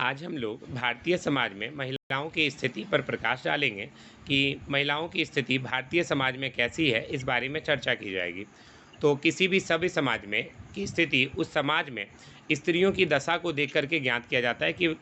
आज हम लोग भारतीय समाज में महिलाओं की स्थिति पर प्रकाश डालेंगे कि महिलाओं की स्थिति भारतीय समाज में कैसी है, इस बारे में चर्चा की जाएगी। तो किसी भी सभ्य समाज में की स्थिति उस समाज में स्त्रियों की दशा को देख कर के ज्ञात किया जाता है कि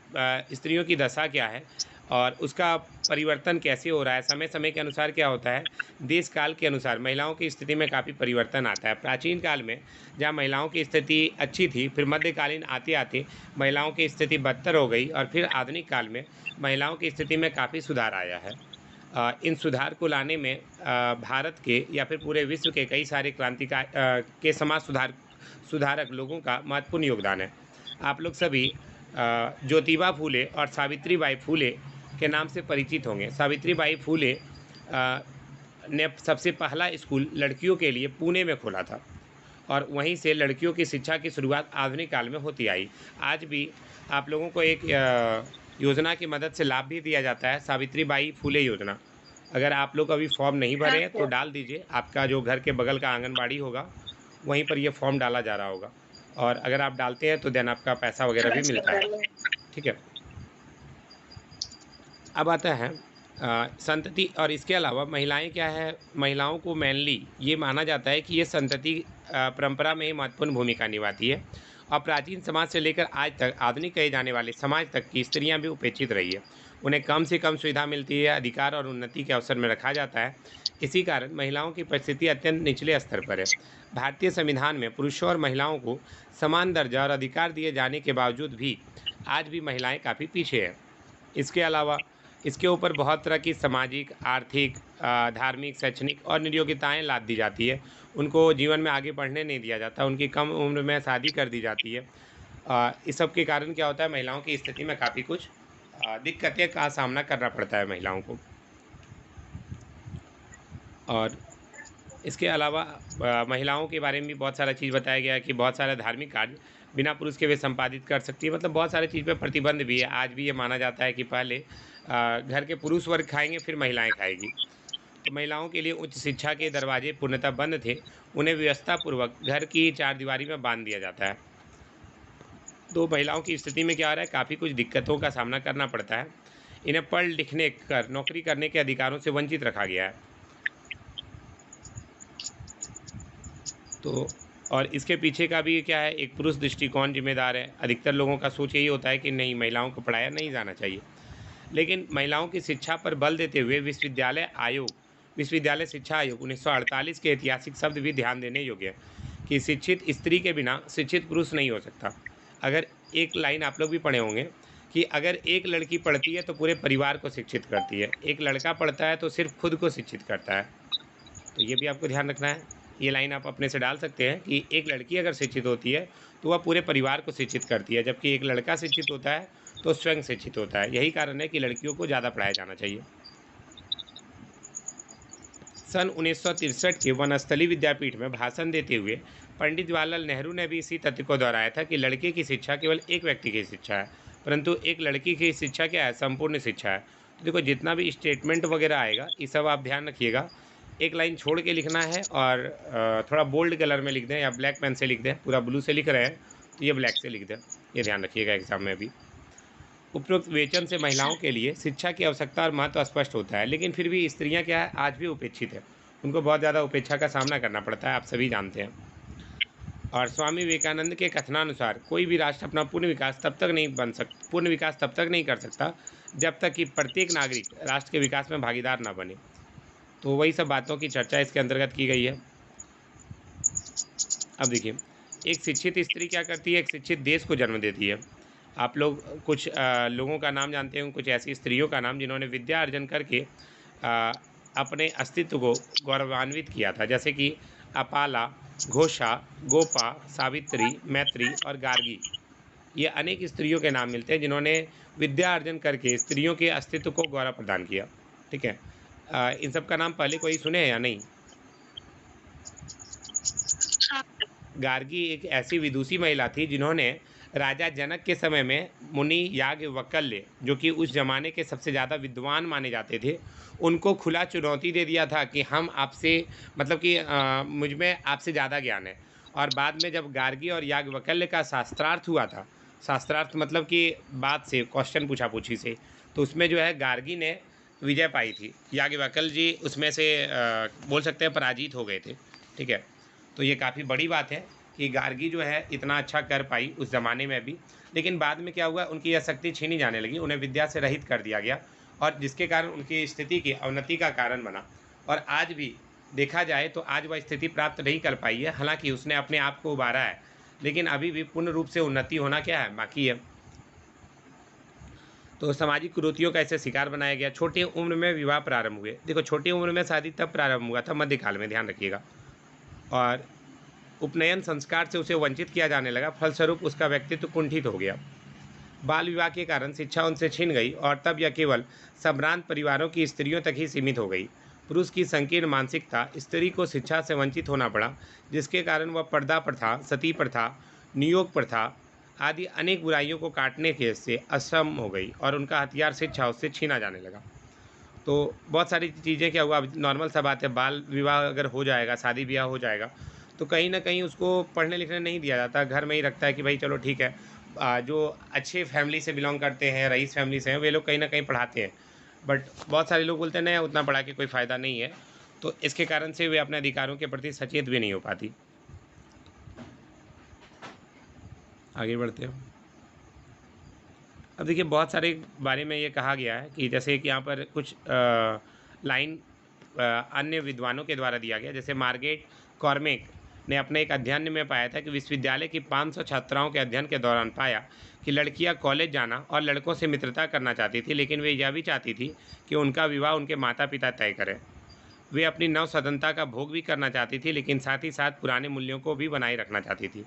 स्त्रियों की दशा क्या है और उसका परिवर्तन कैसे हो रहा है, समय समय के अनुसार क्या होता है। देश काल के अनुसार महिलाओं की स्थिति में काफ़ी परिवर्तन आता है। प्राचीन काल में जहाँ महिलाओं की स्थिति अच्छी थी, फिर मध्यकालीन आते आते महिलाओं की स्थिति बदतर हो गई और फिर आधुनिक काल में महिलाओं की स्थिति में काफ़ी सुधार आया है। इन सुधार को लाने में भारत के या फिर पूरे विश्व के कई सारे के समाज सुधारक लोगों का महत्वपूर्ण योगदान है। आप लोग सभी ज्योतिबा फूले और सावित्री बाई फूले के नाम से परिचित होंगे। सावित्री बाई फूले ने सबसे पहला स्कूल लड़कियों के लिए पुणे में खोला था और वहीं से लड़कियों की शिक्षा की शुरुआत आधुनिक काल में होती आई। आज भी आप लोगों को एक योजना की मदद से लाभ भी दिया जाता है, सावित्री बाई फूले योजना। अगर आप लोग अभी फॉर्म नहीं भरे हाँ हैं तो सर। डाल दीजिए। आपका जो घर के बगल का आंगनबाड़ी होगा, वहीं पर ये फॉर्म डाला जा रहा होगा और अगर आप डालते हैं तो देन आपका पैसा वगैरह हाँ भी सर, मिलता है। डालें। ठीक है। अब आता है संतति। और इसके अलावा महिलाएं क्या है, महिलाओं को मेनली ये माना जाता है कि ये संतति परंपरा में ही महत्वपूर्ण भूमिका निभाती है और प्राचीन समाज से लेकर आज तक आधुनिक कहे जाने वाले समाज तक की स्त्रियां भी उपेक्षित रही है। उन्हें कम से कम सुविधा मिलती है, अधिकार और उन्नति के अवसर में रखा जाता है। इसी कारण महिलाओं की परिस्थिति अत्यंत निचले स्तर पर है। भारतीय संविधान में पुरुषों और महिलाओं को समान दर्जा और अधिकार दिए जाने के बावजूद भी आज भी महिलाएं काफ़ी पीछे हैं। इसके अलावा इसके ऊपर बहुत तरह की सामाजिक, आर्थिक, धार्मिक, शैक्षणिक और नियोगिताएँ लाद दी जाती है। उनको जीवन में आगे बढ़ने नहीं दिया जाता, उनकी कम उम्र में शादी कर दी जाती है। इस सब के कारण क्या होता है, महिलाओं की स्थिति में काफ़ी कुछ दिक्कतें का सामना करना पड़ता है महिलाओं को। और इसके अलावा महिलाओं के बारे में भी बहुत सारा चीज़ बताया गया है कि बहुत सारे धार्मिक कार्य बिना पुरुष के वे संपादित कर सकती है। मतलब बहुत सारी चीज़ पे प्रतिबंध भी है। आज भी ये माना जाता है कि पहले घर के पुरुष वर्ग खाएँगे, फिर महिलाएँ खाएँगी। तो महिलाओं के लिए उच्च शिक्षा के दरवाजे पूर्णतः बंद थे। उन्हें व्यवस्थापूर्वक घर की चारदीवारी में बाँध दिया जाता है। तो महिलाओं की स्थिति में क्या हो रहा है, काफ़ी कुछ दिक्कतों का सामना करना पड़ता है। इन्हें पढ़ लिखने कर नौकरी करने के अधिकारों से वंचित रखा गया है। तो और इसके पीछे का भी क्या है, एक पुरुष दृष्टिकोण ज़िम्मेदार है। अधिकतर लोगों का सोच यही होता है कि नहीं, महिलाओं को पढ़ाया नहीं जाना चाहिए। लेकिन महिलाओं की शिक्षा पर बल देते हुए विश्वविद्यालय शिक्षा आयोग 1948 के ऐतिहासिक शब्द भी ध्यान देने योग्य है कि शिक्षित स्त्री के बिना शिक्षित पुरुष नहीं हो सकता। अगर एक लाइन आप लोग भी पढ़े होंगे कि अगर एक लड़की पढ़ती है तो पूरे परिवार को शिक्षित करती है, एक लड़का पढ़ता है तो सिर्फ खुद को शिक्षित करता है। तो ये भी आपको ध्यान रखना है। ये लाइन आप अपने से डाल सकते हैं कि एक लड़की अगर शिक्षित होती है तो वह पूरे परिवार को शिक्षित करती है, जबकि एक लड़का शिक्षित होता है तो स्वयं शिक्षित होता है। यही कारण है कि लड़कियों को ज़्यादा पढ़ाया जाना चाहिए। सन 1963 के वनस्थली विद्यापीठ में भाषण देते हुए पंडित जवाहरलाल नेहरू ने भी इसी तथ्य को दोहराया था कि लड़के की शिक्षा केवल एक व्यक्ति की शिक्षा है, परंतु एक लड़की की शिक्षा क्या है, संपूर्ण शिक्षा है। तो देखो, जितना भी स्टेटमेंट वगैरह आएगा ये सब आप ध्यान रखिएगा। एक लाइन छोड़ के लिखना है और थोड़ा बोल्ड कलर में लिख दें या ब्लैक पेन से लिख दें। पूरा ब्लू से लिख रहे हैं तो ये ब्लैक से लिख दें। ये ध्यान रखिएगा एग्जाम में भी। उपरोक्त विवेचन से महिलाओं के लिए शिक्षा की आवश्यकता और महत्व स्पष्ट होता है, लेकिन फिर भी स्त्रियां क्या है, आज भी उपेक्षित है। उनको बहुत ज़्यादा उपेक्षा का सामना करना पड़ता है, आप सभी जानते हैं। और स्वामी विवेकानंद के कथनानुसार कोई भी राष्ट्र अपना पूर्ण विकास तब तक नहीं कर सकता जब तक कि प्रत्येक नागरिक राष्ट्र के विकास में भागीदार ना बने। तो वही सब बातों की चर्चा इसके अंतर्गत की गई है। अब देखिए, एक शिक्षित स्त्री क्या करती है, एक शिक्षित देश को जन्म देती है। आप लोग कुछ लोगों का नाम जानते होंगे, कुछ ऐसी स्त्रियों का नाम जिन्होंने विद्या अर्जन करके अ, अपने अस्तित्व को गौरवान्वित किया था, जैसे कि अपाला, घोषा, गोपा, सावित्री, मैत्री और गार्गी। ये अनेक स्त्रियों के नाम मिलते हैं जिन्होंने विद्या अर्जन करके स्त्रियों के अस्तित्व को गौरव प्रदान किया। ठीक है। इन सब का नाम पहले कोई सुने हैं या नहीं? हाँ। गार्गी एक ऐसी विदुषी महिला थी जिन्होंने राजा जनक के समय में मुनि याज्ञवल्क्य, जो कि उस जमाने के सबसे ज़्यादा विद्वान माने जाते थे, उनको खुला चुनौती दे दिया था कि हम आपसे, मतलब कि मुझ में आपसे ज़्यादा ज्ञान है। और बाद में जब गार्गी और याज्ञवल्क्य का शास्त्रार्थ हुआ था शास्त्रार्थ मतलब कि बात से, क्वेश्चन पूछा-पूछी से। तो उसमें जो है गार्गी ने विजय पाई थी। याज्ञवल्क्य जी उसमें से बोल सकते हैं पराजित हो गए थे। ठीक है? तो ये काफ़ी बड़ी बात है कि गार्गी जो है इतना अच्छा कर पाई उस ज़माने में भी। लेकिन बाद में क्या हुआ, उनकी यह शक्ति छीनी जाने लगी, उन्हें विद्या से रहित कर दिया गया और जिसके कारण उनकी स्थिति की अवनति का कारण बना। और आज भी देखा जाए तो आज वह स्थिति प्राप्त नहीं कर पाई है, हालाँकि उसने अपने आप को उबारा है, लेकिन अभी भी पूर्ण रूप से उन्नति होना क्या है, बाकी है। तो सामाजिक कुरीतियों का ऐसे शिकार बनाया गया। छोटी उम्र में विवाह प्रारंभ हुए। देखो, छोटी उम्र में शादी तब प्रारंभ हुआ था मध्यकाल में, ध्यान रखिएगा। और उपनयन संस्कार से उसे वंचित किया जाने लगा, फलस्वरूप उसका व्यक्तित्व कुंठित हो गया। बाल विवाह के कारण शिक्षा उनसे छिन गई और तब यह केवल सम्भ्रांत परिवारों की स्त्रियों तक ही सीमित हो गई। पुरुष की संकीर्ण मानसिकता, स्त्री को शिक्षा से वंचित होना पड़ा, जिसके कारण वह पर्दा प्रथा, सती प्रथा, नियोग प्रथा आदि अनेक बुराइयों को काटने के से अक्षम हो गई और उनका हथियार शिक्षा उससे छीना जाने लगा। तो बहुत सारी चीज़ें क्या हुआ, अब नॉर्मल सा बात है, बाल विवाह अगर हो जाएगा, शादी ब्याह हो जाएगा, तो कहीं न कहीं उसको पढ़ने लिखने नहीं दिया जाता, घर में ही रखता है कि भाई चलो ठीक है। जो अच्छे फैमिली से बिलॉन्ग करते हैं, रईस फैमिली से हैं, वे लोग कहीं न कहीं पढ़ाते हैं। बट बहुत सारे लोग बोलते हैं नहीं, उतना पढ़ा के कोई फ़ायदा नहीं है, तो इसके कारण से वे अपने अधिकारों के प्रति सचेत भी नहीं हो पाती। आगे बढ़ते हैं। अब देखिए, बहुत सारे बारे में ये कहा गया है कि जैसे कि यहाँ पर कुछ लाइन अन्य विद्वानों के द्वारा दिया गया। जैसे मार्गेट कॉर्मेक ने अपने एक अध्ययन में पाया था कि विश्वविद्यालय की 500 छात्राओं के अध्ययन के दौरान पाया कि लड़कियां कॉलेज जाना और लड़कों से मित्रता करना चाहती थी, लेकिन वे यह भी चाहती थी कि उनका विवाह उनके माता पिता तय करें। वे अपनी नव स्वतंत्रता का भोग भी करना चाहती थी, लेकिन साथ ही साथ पुराने मूल्यों को भी बनाए रखना चाहती थी।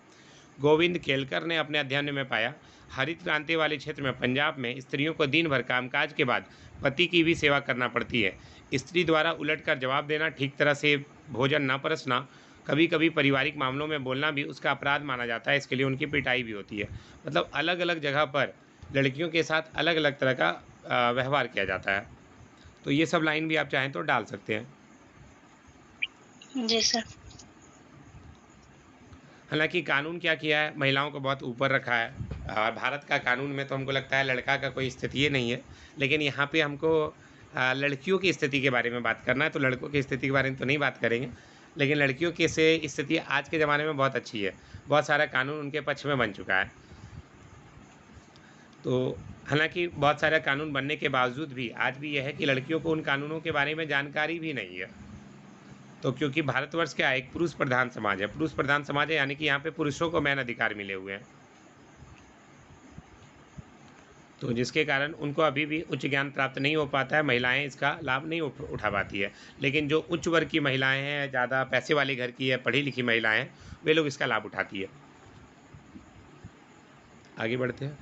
गोविंद केलकर ने अपने अध्ययन में पाया, हरित क्रांति वाले क्षेत्र में पंजाब में स्त्रियों को दिन भर कामकाज के बाद पति की भी सेवा करना पड़ती है। स्त्री द्वारा उलटकर जवाब देना, ठीक तरह से भोजन न परसना, कभी कभी पारिवारिक मामलों में बोलना भी उसका अपराध माना जाता है। इसके लिए उनकी पिटाई भी होती है। मतलब अलग अलग जगह पर लड़कियों के साथ अलग अलग तरह का व्यवहार किया जाता है। तो ये सब लाइन भी आप चाहें तो डाल सकते हैं। जी सर। हालाँकि कानून क्या किया है, महिलाओं को बहुत ऊपर रखा है। और भारत का कानून में तो हमको लगता है लड़का का कोई स्थिति ही नहीं है। लेकिन यहाँ पे हमको लड़कियों की स्थिति के बारे में बात करना है, तो लड़कों की स्थिति के बारे में तो नहीं बात करेंगे। लेकिन लड़कियों की से स्थिति आज के ज़माने में बहुत अच्छी है। बहुत सारा कानून उनके पक्ष में बन चुका है। तो हालाँकि बहुत सारे कानून बनने के बावजूद भी आज भी यह है कि लड़कियों को उन कानूनों के बारे में जानकारी भी नहीं है। तो क्योंकि भारतवर्ष क्या है, एक पुरुष प्रधान समाज है। पुरुष प्रधान समाज है, यानी कि यहाँ पे पुरुषों को मैन अधिकार मिले हुए हैं। तो जिसके कारण उनको अभी भी उच्च ज्ञान प्राप्त नहीं हो पाता है, महिलाएं इसका लाभ नहीं उठा पाती है। लेकिन जो उच्च वर्ग की महिलाएं हैं, ज़्यादा पैसे वाले घर की है, पढ़ी लिखी महिलाएं हैं, वे लोग इसका लाभ उठाती है। आगे बढ़ते हैं।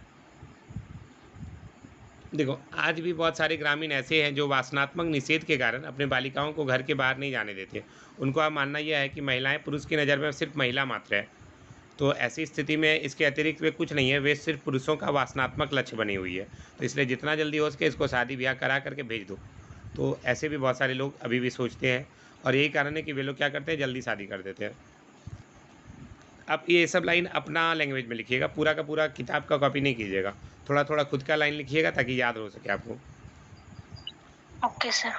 देखो, आज भी बहुत सारे ग्रामीण ऐसे हैं जो वासनात्मक निषेध के कारण अपने बालिकाओं को घर के बाहर नहीं जाने देते। उनका मानना यह है कि महिलाएं पुरुष की नज़र में सिर्फ महिला मात्र है। तो ऐसी स्थिति में इसके अतिरिक्त वे कुछ नहीं है, वे सिर्फ पुरुषों का वासनात्मक लक्ष्य बनी हुई है। तो इसलिए जितना जल्दी हो सके इसको शादी ब्याह करा करके भेज दो। तो ऐसे भी बहुत सारे लोग अभी भी सोचते हैं और यही कारण है कि वे लोग क्या करते हैं, जल्दी शादी कर देते हैं। अब ये सब लाइन अपना लैंग्वेज में लिखिएगा, पूरा का पूरा किताब का कॉपी नहीं कीजिएगा। थोड़ा थोड़ा खुद का लाइन लिखिएगा ताकि याद हो सके आपको। Okay sir.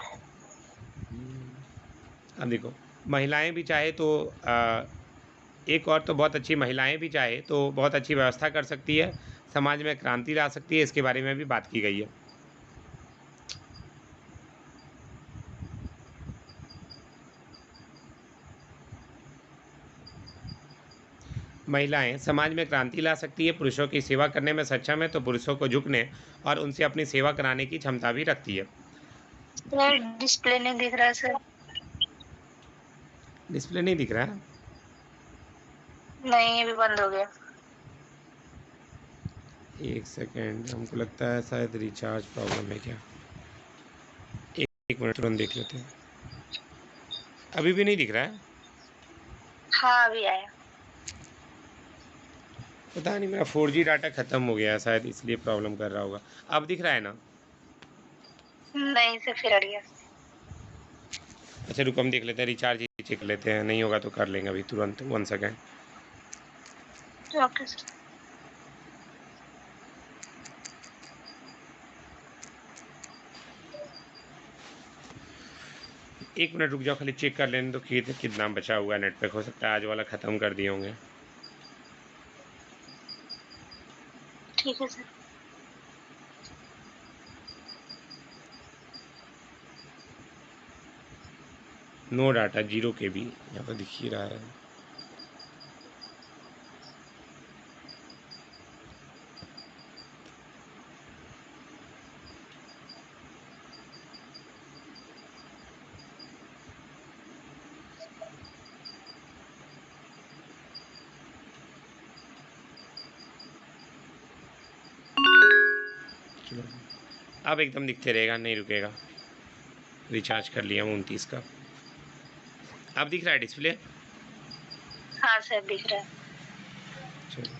अब देखो, महिलाएं भी चाहे तो एक और तो बहुत अच्छी, महिलाएं भी चाहे तो बहुत अच्छी व्यवस्था कर सकती है, समाज में क्रांति ला सकती है। इसके बारे में भी बात की गई है। महिलाएं समाज में क्रांति ला सकती है, पुरुषों की सेवा करने में सक्षम है, तो पुरुषों को झुकने और उनसे अपनी सेवा कराने की क्षमता भी रखती है। सर डिस्प्ले नहीं दिख रहा सर। डिस्प्ले नहीं दिख रहा है? नहीं, अभी बंद हो गया। एक सेकेंड, हमको लगता है शायद रिचार्ज प्रॉब्लम है क्या। एक मिनट, तुरंत देख लेते हैं। अभी भी नहीं दिख रहा है? हाँ, अभी आया। पता नहीं, मेरा 4G डाटा ख़त्म हो गया है शायद, इसलिए प्रॉब्लम कर रहा होगा। अब दिख रहा है ना? नहीं सर, फिर अड़ गया। अच्छा रुको, हम देख लेते हैं, रिचार्ज ही चेक लेते हैं, नहीं होगा तो कर लेंगे अभी तुरंत। 1 सेकेंड। Okay sir. एक मिनट रुक जाओ, खाली चेक कर लेने दो कि कितना बचा हुआ है नेट पे। हो सकता है आज वाला ख़त्म कर दिए होंगे। ठीक है सर। नो डाटा 0 KB यहाँ पर दिख ही रहा है। चलो अब एकदम दिखते रहेगा, नहीं रुकेगा। रिचार्ज कर लिया 29 का। अब दिख रहा है डिस्प्ले? हाँ सर दिख रहा है। चलो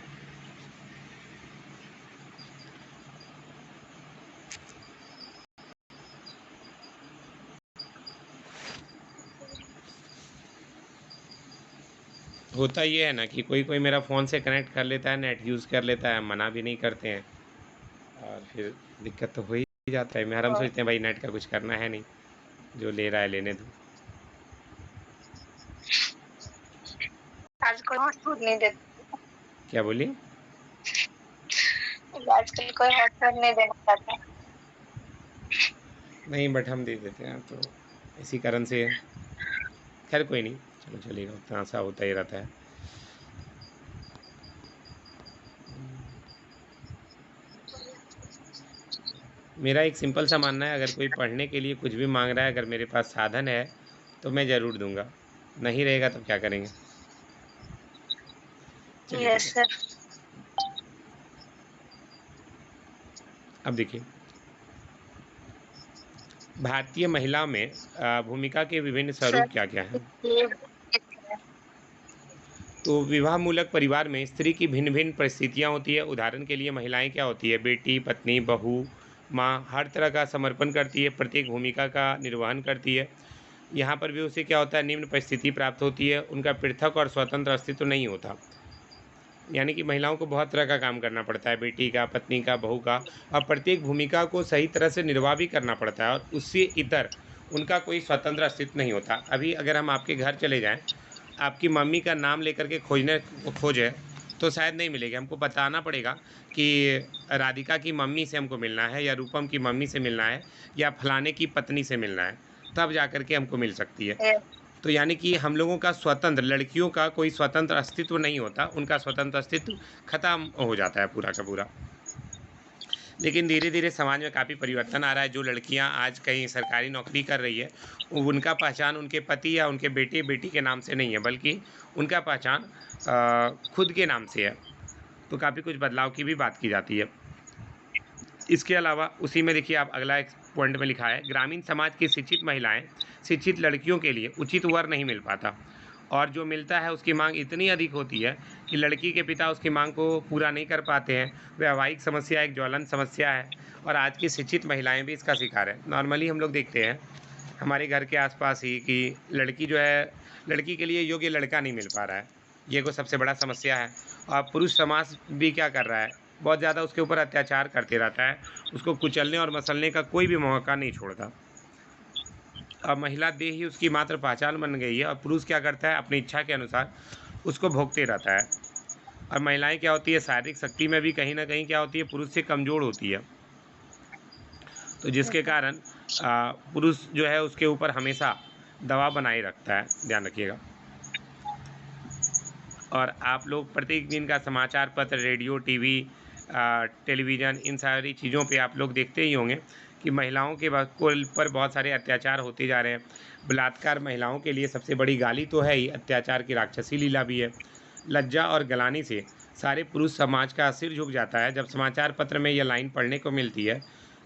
होता ये है ना कि कोई कोई मेरा फ़ोन से कनेक्ट कर लेता है, नेट यूज़ कर लेता है, मना भी नहीं करते हैं और फिर दिक्कत तो हो ही जाता है। हम और सोचते हैं भाई नेट का कुछ करना है नहीं, जो ले रहा है लेने दो। आजकल हॉटस्पॉट नहीं देते। क्या बोली? आजकल कोई हॉटस्पॉट नहीं देना चाहता। नहीं बट हम दे देते हैं, तो इसी कारण से खैर कोई नहीं, चलो चलेगा, उतना सा होता ही रहता है। मेरा एक सिंपल सा मानना है, अगर कोई पढ़ने के लिए कुछ भी मांग रहा है, अगर मेरे पास साधन है तो मैं ज़रूर दूंगा, नहीं रहेगा तो क्या करेंगे। चलिए ठीक यस है, सर। अब देखिए भारतीय महिला में भूमिका के विभिन्न सर स्वरूप क्या क्या हैं। ये तो विवाह मूलक परिवार में स्त्री की भिन्न भिन्न परिस्थितियाँ होती है। उदाहरण के लिए महिलाएं क्या होती है, बेटी, पत्नी, बहू, माँ, हर तरह का समर्पण करती है, प्रत्येक भूमिका का निर्वहन करती है। यहाँ पर भी उसे क्या होता है, निम्न परिस्थिति प्राप्त होती है, उनका पृथक और स्वतंत्र अस्तित्व नहीं होता। यानी कि महिलाओं को बहुत तरह का काम करना पड़ता है, बेटी का, पत्नी का, बहू का, और प्रत्येक भूमिका को सही तरह से निर्वाह भी करना पड़ता है और उससे इतर उनका कोई स्वतंत्र अस्तित्व नहीं होता। अभी अगर हम आपके घर चले जाएं, आपकी मम्मी का नाम लेकर के खोजें तो शायद नहीं मिलेगी। हमको बताना पड़ेगा कि राधिका की मम्मी से हमको मिलना है, या रूपम की मम्मी से मिलना है, या फलाने की पत्नी से मिलना है, तब जा कर के हमको मिल सकती है। तो यानी कि हम लोगों का स्वतंत्र, लड़कियों का कोई स्वतंत्र अस्तित्व नहीं होता, उनका स्वतंत्र अस्तित्व खत्म हो जाता है पूरा का पूरा। लेकिन धीरे-धीरे समाज में काफ़ी परिवर्तन आ रहा है। जो लड़कियां आज कहीं सरकारी नौकरी कर रही है, उनका पहचान उनके पति या उनके बेटे-बेटी के नाम से नहीं है, बल्कि उनका पहचान खुद के नाम से है। तो काफ़ी कुछ बदलाव की भी बात की जाती है। इसके अलावा उसी में देखिए, आप अगला एक पॉइंट में लिखा है, ग्रामीण समाज की शिक्षित महिलाएं, शिक्षित लड़कियों के लिए उचित वर नहीं मिल पाता, और जो मिलता है उसकी मांग इतनी अधिक होती है कि लड़की के पिता उसकी मांग को पूरा नहीं कर पाते हैं। वैवाहिक समस्या एक ज्वलंत समस्या है और आज की शिक्षित महिलाएं भी इसका शिकार है। नॉर्मली हम लोग देखते हैं हमारे घर के आसपास ही कि लड़की जो है, लड़की के लिए योग्य लड़का नहीं मिल पा रहा है, ये कोई सबसे बड़ा समस्या है। और पुरुष समाज भी क्या कर रहा है, बहुत ज़्यादा उसके ऊपर अत्याचार करते रहता है, उसको कुचलने और मसलने का कोई भी मौका नहीं छोड़ता। अब महिला देह ही उसकी मात्र पहचान बन गई है और पुरुष क्या करता है, अपनी इच्छा के अनुसार उसको भोगते रहता है। और महिलाएं क्या होती है, शारीरिक शक्ति में भी कहीं ना कहीं क्या होती है, पुरुष से कमज़ोर होती है। तो जिसके कारण पुरुष जो है उसके ऊपर हमेशा दबाव बनाए रखता है, ध्यान रखिएगा। और आप लोग प्रत्येक दिन का समाचार पत्र, रेडियो, टीवी, टेलीविज़न, इन सारी चीज़ों पे आप लोग देखते ही होंगे कि महिलाओं के पर बहुत सारे अत्याचार होते जा रहे हैं। बलात्कार महिलाओं के लिए सबसे बड़ी गाली तो है ही, अत्याचार की राक्षसी लीला भी है। लज्जा और गलानी से सारे पुरुष समाज का सिर झुक जाता है जब समाचार पत्र में यह लाइन पढ़ने को मिलती है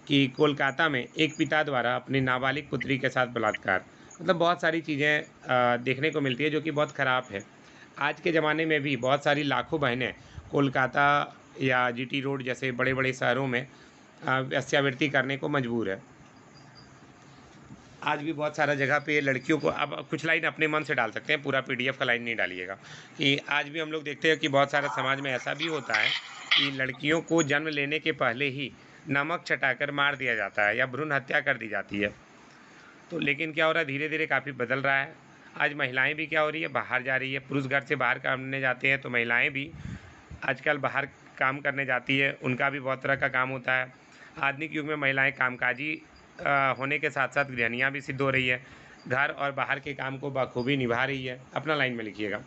कि कोलकाता में एक पिता द्वारा अपनी नाबालिग पुत्री के साथ बलात्कार। मतलब बहुत सारी चीज़ें देखने को मिलती है जो कि बहुत ख़राब है। आज के ज़माने में भी बहुत सारी लाखों बहनें कोलकाता या जीटी रोड जैसे बड़े-बड़े शहरों में वेश्यावृत्ति करने को मजबूर है। आज भी बहुत सारा जगह पे लड़कियों को, आप कुछ लाइन अपने मन से डाल सकते हैं, पूरा पीडीएफ का लाइन नहीं डालिएगा, कि आज भी हम लोग देखते हैं कि बहुत सारा समाज में ऐसा भी होता है कि लड़कियों को जन्म लेने के पहले ही नमक चटाकर मार दिया जाता है या भ्रूण हत्या कर दी जाती है। तो लेकिन क्या हो रहा है, धीरे-धीरे काफ़ी बदल रहा है। आज महिलाएँ भी क्या हो रही है, बाहर जा रही है। पुरुष घर से बाहर काम करने जाते हैं, तो महिलाएँ भी आजकल बाहर काम करने जाती है, उनका भी बहुत तरह का काम होता है। आधुनिक युग में महिलाएँ कामकाजी होने के साथ-साथ गृहिणियाँ भी सिद्ध हो रही है। घर और बाहर के काम को बखूबी निभा रही है। अपना लाइन में लिखिएगा।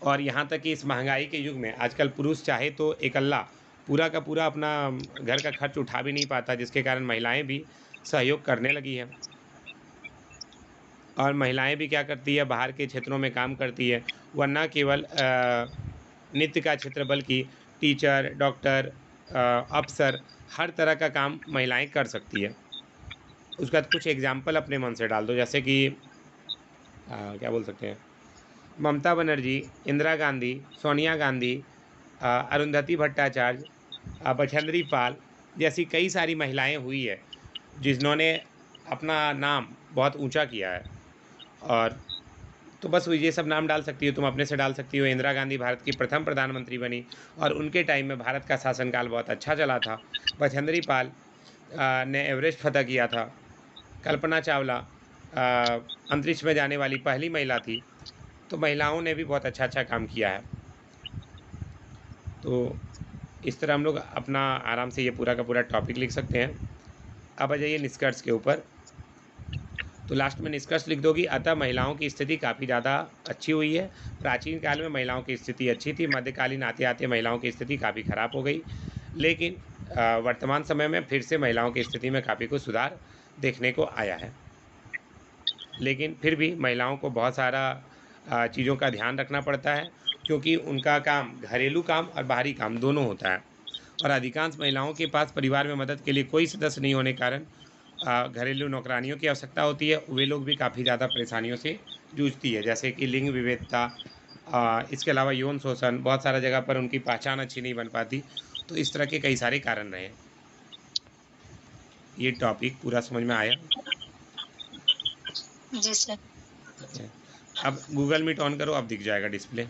और यहाँ तक कि इस महँगाई के युग में आजकल पुरुष चाहे तो इकल्ला पूरा का पूरा अपना घर का खर्च उठा भी नहीं पाता, जिसके कारण महिलाएँ भी सहयोग करने लगी हैं। और महिलाएँ भी क्या करती है, बाहर के क्षेत्रों में काम करती है। वह न केवल नृत्य का क्षेत्र बल्कि टीचर, डॉक्टर, अफ़सर हर तरह का काम महिलाएँ कर सकती है। उसके बाद कुछ एग्ज़ाम्पल अपने मन से डाल दो, जैसे कि क्या बोल सकते हैं, ममता बनर्जी, इंदिरा गांधी, सोनिया गांधी, अरुंधति भट्टाचार्य, बछेंद्री पाल जैसी कई सारी महिलाएँ हुई है, जिन्होंने अपना नाम बहुत ऊँचा किया है। और तो बस ये सब नाम डाल सकती हो, तुम अपने से डाल सकती हो। इंदिरा गांधी भारत की प्रथम प्रधानमंत्री बनी और उनके टाइम में भारत का शासनकाल बहुत अच्छा चला था। बछेंद्री पाल ने एवरेस्ट फ़तह किया था। कल्पना चावला अंतरिक्ष में जाने वाली पहली महिला थी। तो महिलाओं ने भी बहुत अच्छा-अच्छा काम किया है। तो इस तरह हम लोग अपना आराम से ये पूरा का पूरा टॉपिक लिख सकते हैं। अब आ जाइए निष्कर्ष के ऊपर। तो लास्ट में निष्कर्ष लिख दो कि अतः महिलाओं की स्थिति काफ़ी ज़्यादा अच्छी हुई है। प्राचीन काल में महिलाओं की स्थिति अच्छी थी, मध्यकालीन आते-आते महिलाओं की स्थिति काफ़ी ख़राब हो गई। लेकिन वर्तमान समय में फिर से महिलाओं की स्थिति में काफ़ी कुछ सुधार देखने को आया है। लेकिन फिर भी महिलाओं को बहुत सारा चीज़ों का ध्यान रखना पड़ता है, क्योंकि उनका काम घरेलू काम और बाहरी काम दोनों होता है। और अधिकांश महिलाओं के पास परिवार में मदद के लिए कोई सदस्य नहीं होने के कारण घरेलू नौकरानियों की आवश्यकता होती है। वे लोग भी काफ़ी ज़्यादा परेशानियों से जूझती है, जैसे कि लिंग विभेदता, इसके अलावा यौन शोषण, बहुत सारा जगह पर उनकी पहचान अच्छी नहीं बन पाती। तो इस तरह के कई सारे कारण रहे हैं। ये टॉपिक पूरा समझ में आया? जी सर। ठीक है। अब गूगल मीट ऑन करो, अब दिख जाएगा डिस्प्ले।